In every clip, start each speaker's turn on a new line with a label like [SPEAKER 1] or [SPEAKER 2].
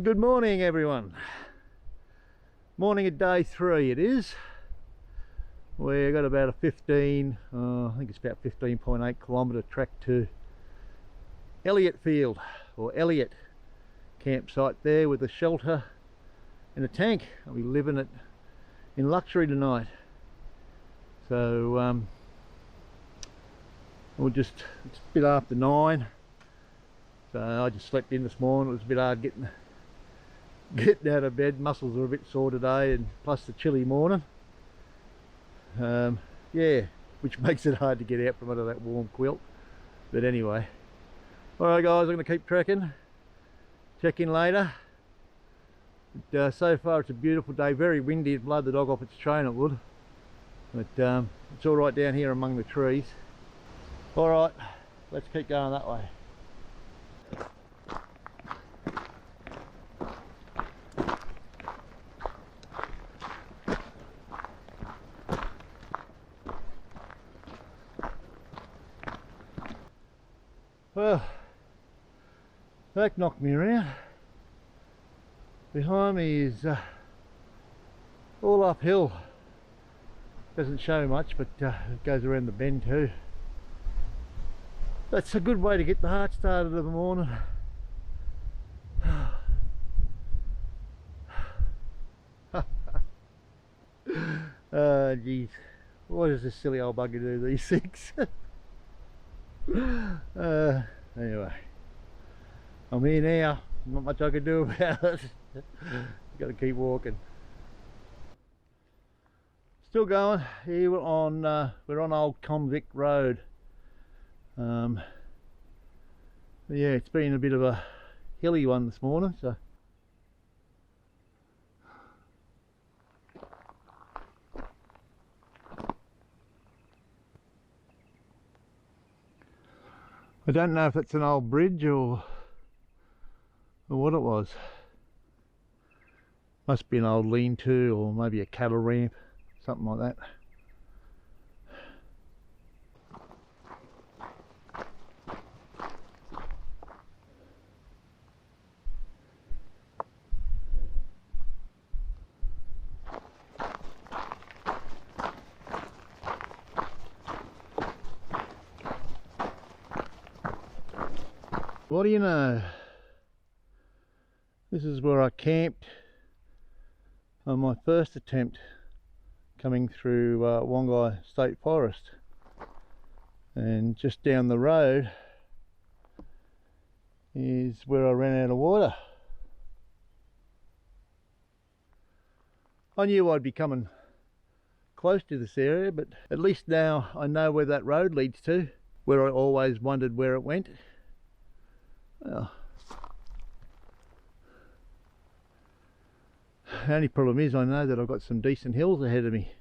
[SPEAKER 1] Good morning, everyone. Morning of day 3 it is. We've got about a I think it's about 15.8 kilometre trek to Elliott Field, or Elliott campsite there with a shelter and a tank. I'll be living it in luxury tonight. So it's a bit after 9. So I just slept in this morning. It was a bit hard getting out of bed. Muscles are a bit sore today, and plus the chilly morning. Yeah, which makes it hard to get out from under that warm quilt. But anyway, alright guys, I'm going to keep trekking. Check in later. But, so far it's a beautiful day. Very windy. It'd blow the dog off its train, it would. But it's alright down here among the trees. Alright, let's keep going that way. Well, that knocked me around. Behind me is all uphill. Doesn't show much, but it goes around the bend too. That's a good way to get the heart started in the morning. Geez, what does this silly old bugger do these things? Anyway, I'm here now. Not much I can do about it. Got to keep walking. Still going. Here we're on Old Convict Road. Yeah, it's been a bit of a hilly one this morning, so. I don't know if it's an old bridge or what it was. Must be an old lean-to, or maybe a cattle ramp, something like that. What do you know? This is where I camped on my first attempt coming through Wongai State Forest, and just down the road is where I ran out of water. I knew I'd be coming close to this area, but at least now I know where that road leads to, where I always wondered where it went. Well, the only problem is I know that I've got some decent hills ahead of me.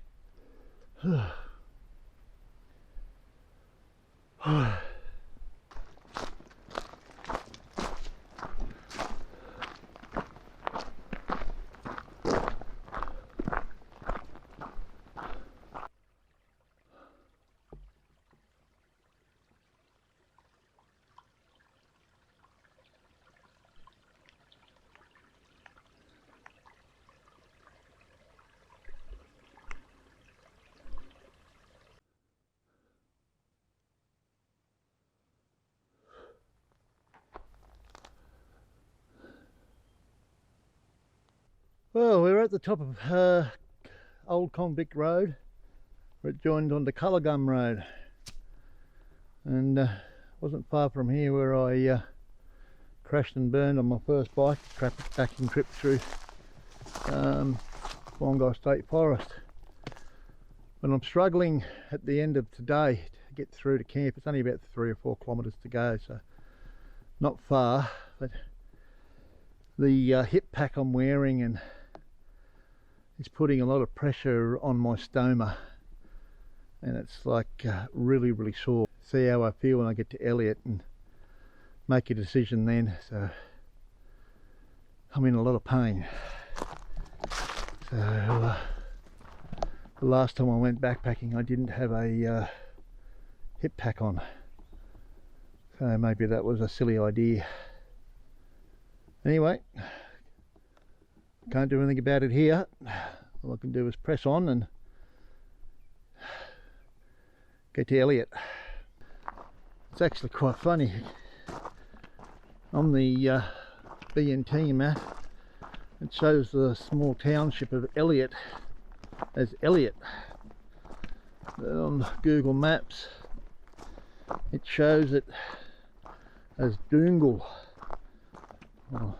[SPEAKER 1] Well, we're at the top of Old Convict Road, where it joined onto Gum Road, and wasn't far from here where I crashed and burned on my first backing trip through Wongai State Forest. But I'm struggling at the end of today to get through to camp. It's only about 3 or 4 kilometres to go, so not far, but the hip pack I'm wearing and it's putting a lot of pressure on my stoma, and it's like really sore. See how I feel when I get to Elliott and make a decision then. So I'm in a lot of pain. So the last time I went backpacking I didn't have a hip pack on, so maybe that was a silly idea. Anyway, Can't do anything about it here. All I can do is press on and get to Elliot. It's actually quite funny. On the BNT map, it shows the small township of Elliot as Elliot. But on Google Maps, it shows it as Doongal. Well,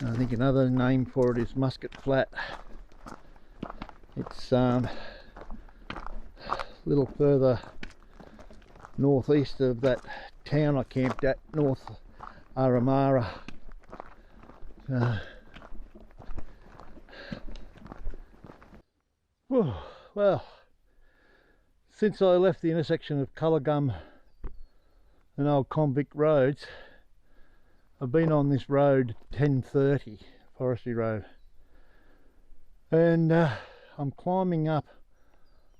[SPEAKER 1] I think another name for it is Musket Flat. It's a little further northeast of that town I camped at, North Aramara. Well, since I left the intersection of Cullagum and Old Convict roads, I've been on this road 1030, Forestry Road, and I'm climbing up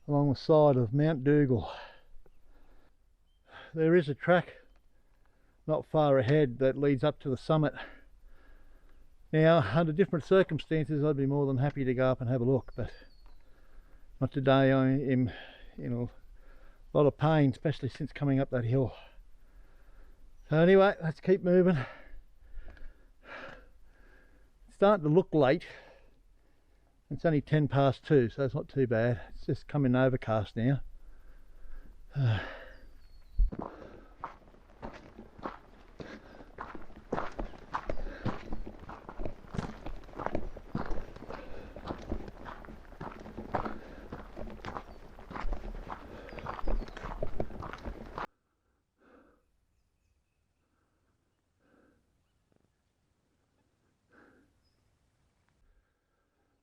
[SPEAKER 1] along the side of Mount Dougal. There is a track not far ahead that leads up to the summit. Now, under different circumstances, I'd be more than happy to go up and have a look, but not today. I am in a lot of pain, especially since coming up that hill. So anyway, let's keep moving. It's starting to look late. It's only 2:10, so it's not too bad. It's just coming overcast now.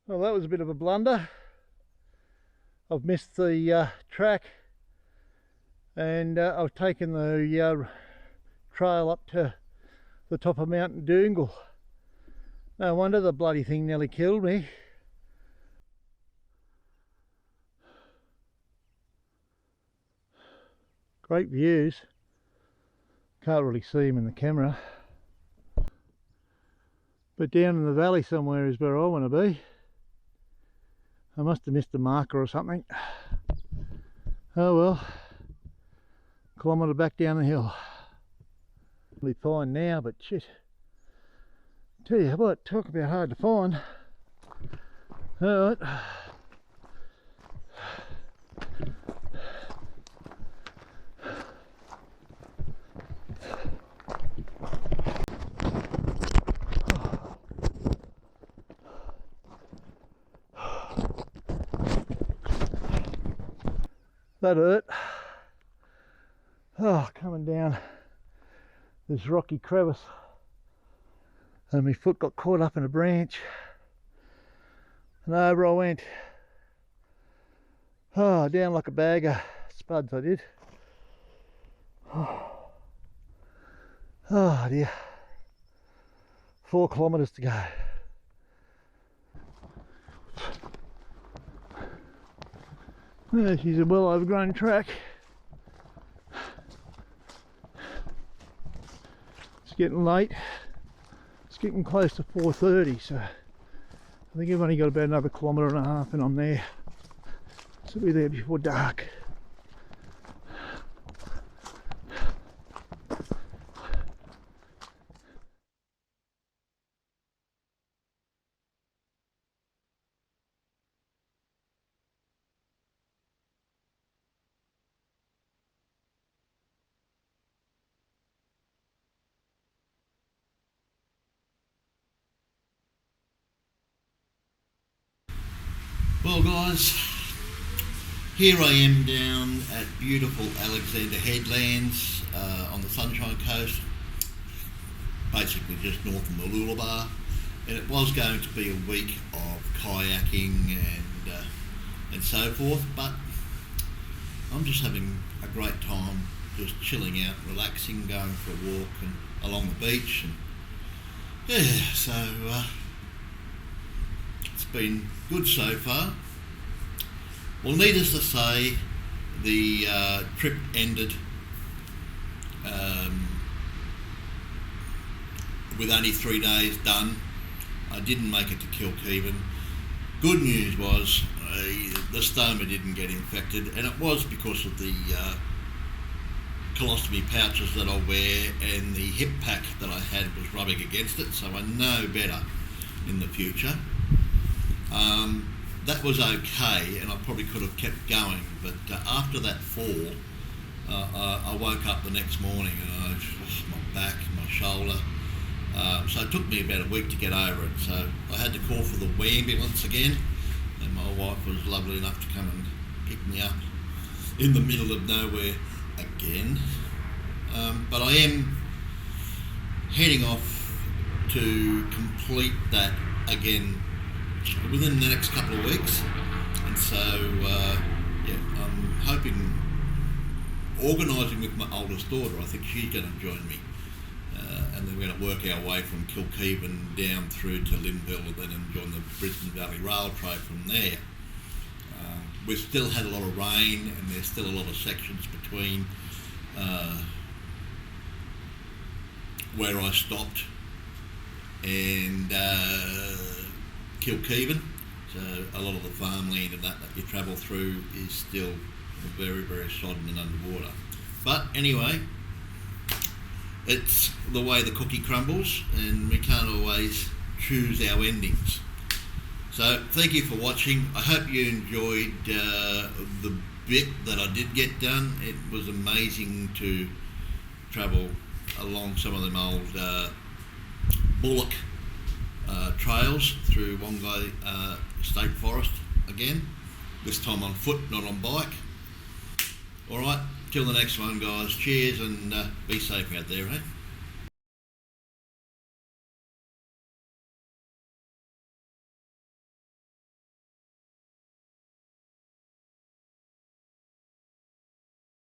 [SPEAKER 1] Well, that was a bit of a blunder. I've missed the track, and I've taken the trail up to the top of Mountain Doongal. No wonder the bloody thing nearly killed me. Great views. Can't really see them in the camera. But down in the valley somewhere is where I want to be. I must have missed a marker or something. Oh well. Kilometre back down the hill. Really fine now, but shit. Tell you what, talk about hard to find. Alright. That hurt. Oh, coming down this rocky crevice, and my foot got caught up in a branch, and over I went. Oh, down like a bag of spuds I did. Oh dear. 4 kilometres to go. Oh, she's a well overgrown track. It's getting late. It's getting close to 4:30, so I think I've only got about another 1.5 kilometres and I'm there. So I'll be there before dark.
[SPEAKER 2] Well guys, here I am down at beautiful Alexander Headlands on the Sunshine Coast, basically just north of Mooloolaba, and it was going to be a week of kayaking and so forth, but I'm just having a great time just chilling out, relaxing, going for a walk and along the beach, and yeah, so it's been good so far. Well, needless to say, the trip ended with only 3 days done. I didn't make it to Kilkeven. Good news was the stoma didn't get infected, and it was because of the colostomy pouches that I wear, and the hip pack that I had was rubbing against it, so I know better in the future. That was okay, and I probably could have kept going, but after that fall, I woke up the next morning and my back, my shoulder, so it took me about a week to get over it. So I had to call for the ambulance again, and my wife was lovely enough to come and pick me up in the middle of nowhere again. But I am heading off to complete that again within the next couple of weeks, and so I'm hoping, organising with my oldest daughter. I think she's going to join me, and then we're going to work our way from Kilkeven down through to Linville, and then join the Brisbane Valley Rail Trail from there. We've still had a lot of rain, and there's still a lot of sections between where I stopped and Kilkeven, so a lot of the farmland and that you travel through is still very, very sodden and underwater. But anyway, it's the way the cookie crumbles, and we can't always choose our endings. So thank you for watching. I hope you enjoyed the bit that I did get done. It was amazing to travel along some of them old bullock trails through Wongai State Forest again, this time on foot, not on bike. Alright, till the next one guys, cheers, and be safe out there, eh?